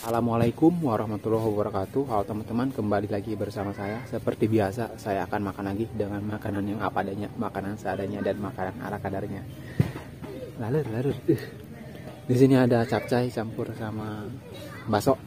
Assalamualaikum warahmatullahi wabarakatuh. Halo teman-teman, kembali lagi bersama saya. Seperti biasa, saya akan makan lagi dengan makanan yang apa adanya, makanan seadanya dan makanan ala kadarnya. Lalu. Di sini ada capcay campur sama bakso.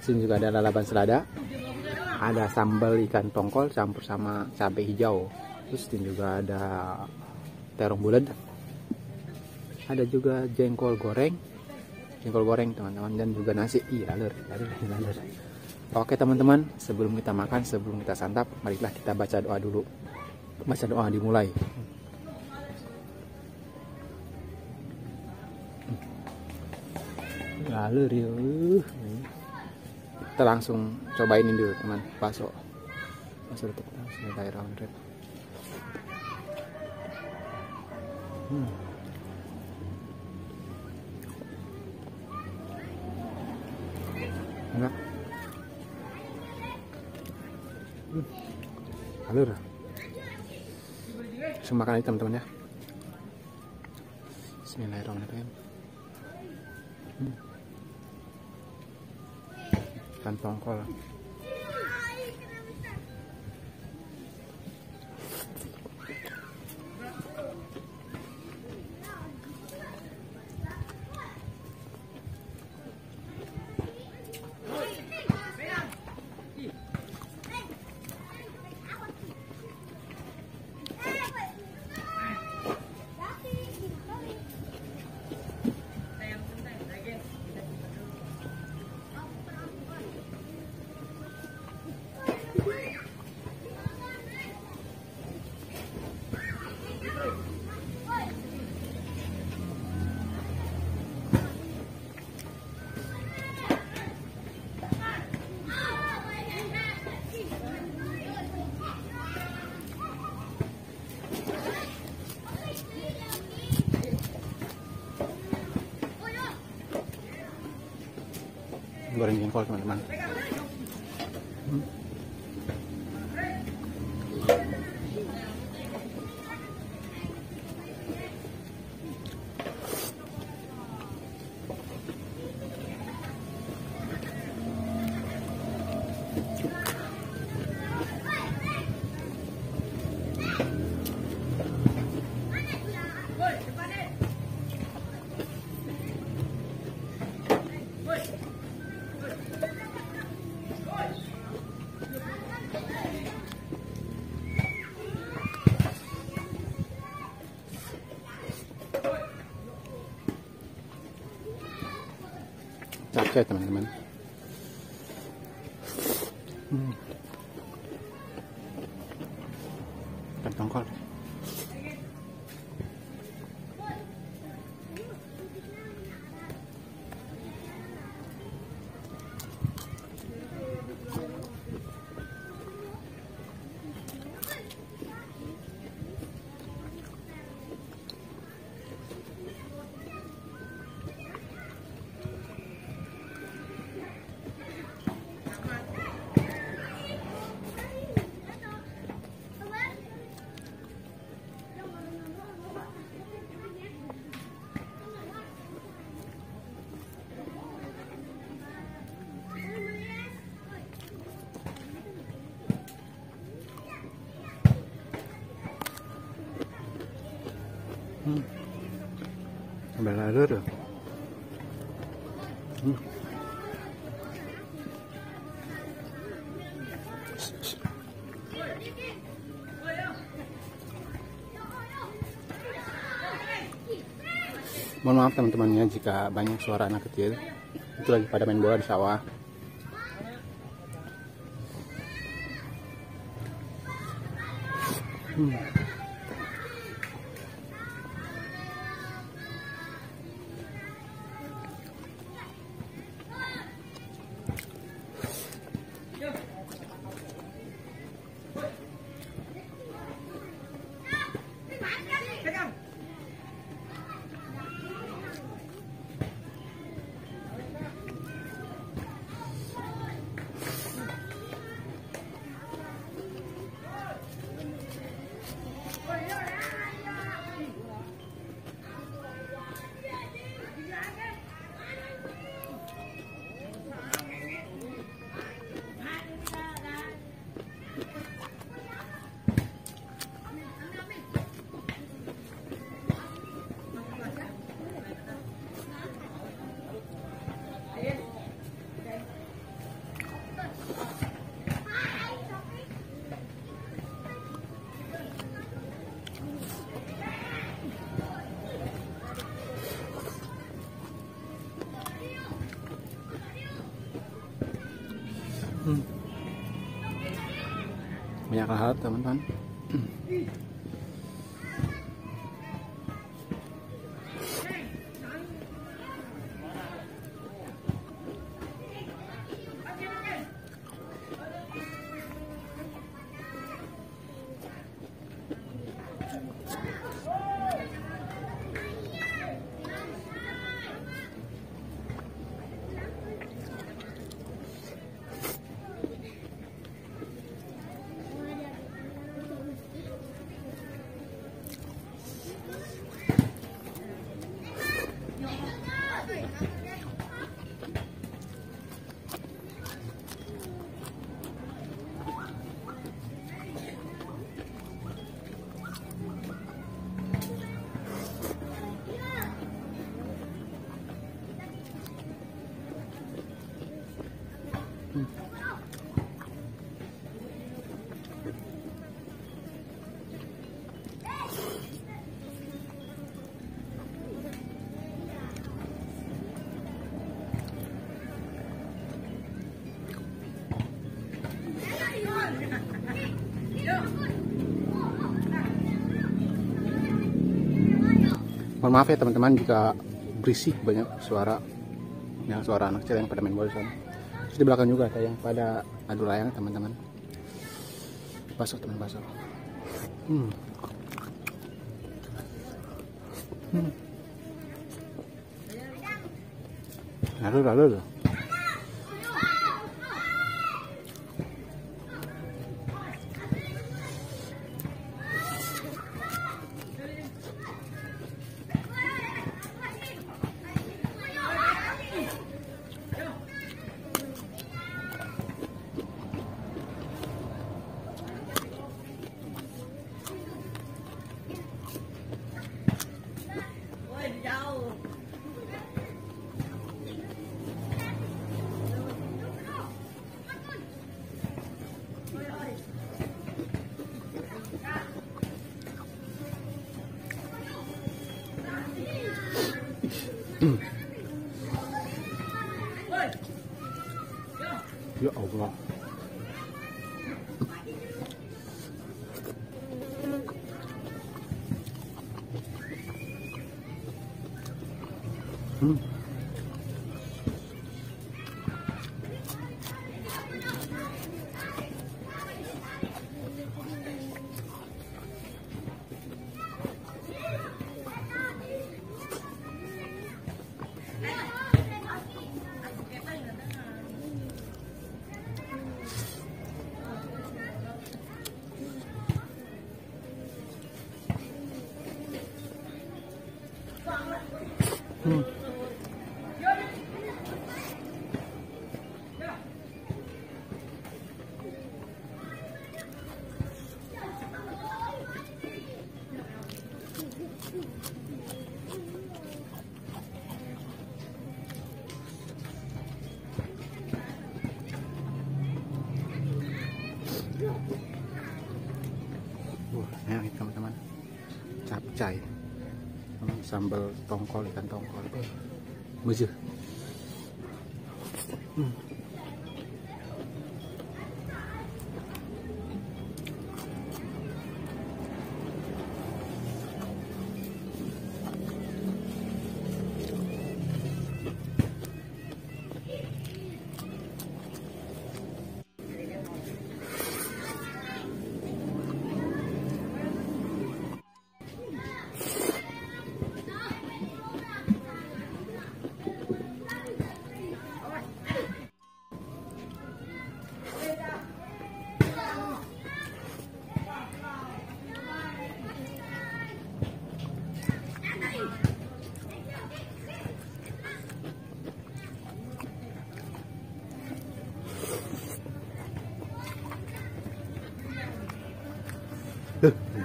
Di sini juga ada lalapan selada. Ada sambal ikan tongkol campur sama cabai hijau. Terus di sini juga ada terong bulat. Ada juga jengkol goreng teman-teman, dan juga nasi. Lalur. Oke teman-teman, sebelum kita makan, sebelum kita santap, marilah kita baca doa dulu. Baca doa dimulai. Lalur yuk. Kita langsung cobain ini dulu teman, bakso tetap Bismillahirrahmanirrahim. Enak. Alur. Semakan ini teman-teman ya. Bismillahirrahmanirrahim. Ikan tongkol. Goreng jengkol teman-teman. Capcay teman-teman. Ikan tongkol. Belalur. Mohon maaf teman-temannya jika banyak suara anak kecil. Itu lagi pada main bola di sawah. banyak hal teman-teman. Mohon maaf ya teman-teman jika berisik banyak suara, ya suara anak kecil yang pada main bola sana. Terus di belakang juga ada yang pada adu layang teman-teman. Basuh teman basuh. Lalu. Ya Allah. Enak teman-teman, capcay, sambal tongkol, ikan tongkol, mujur.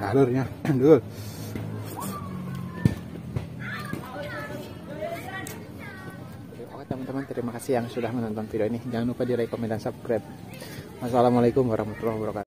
Galurnya dulu. Oke teman-teman, terima kasih yang sudah menonton video ini. Jangan lupa di like, komen, dan subscribe. Wassalamualaikum warahmatullahi wabarakatuh.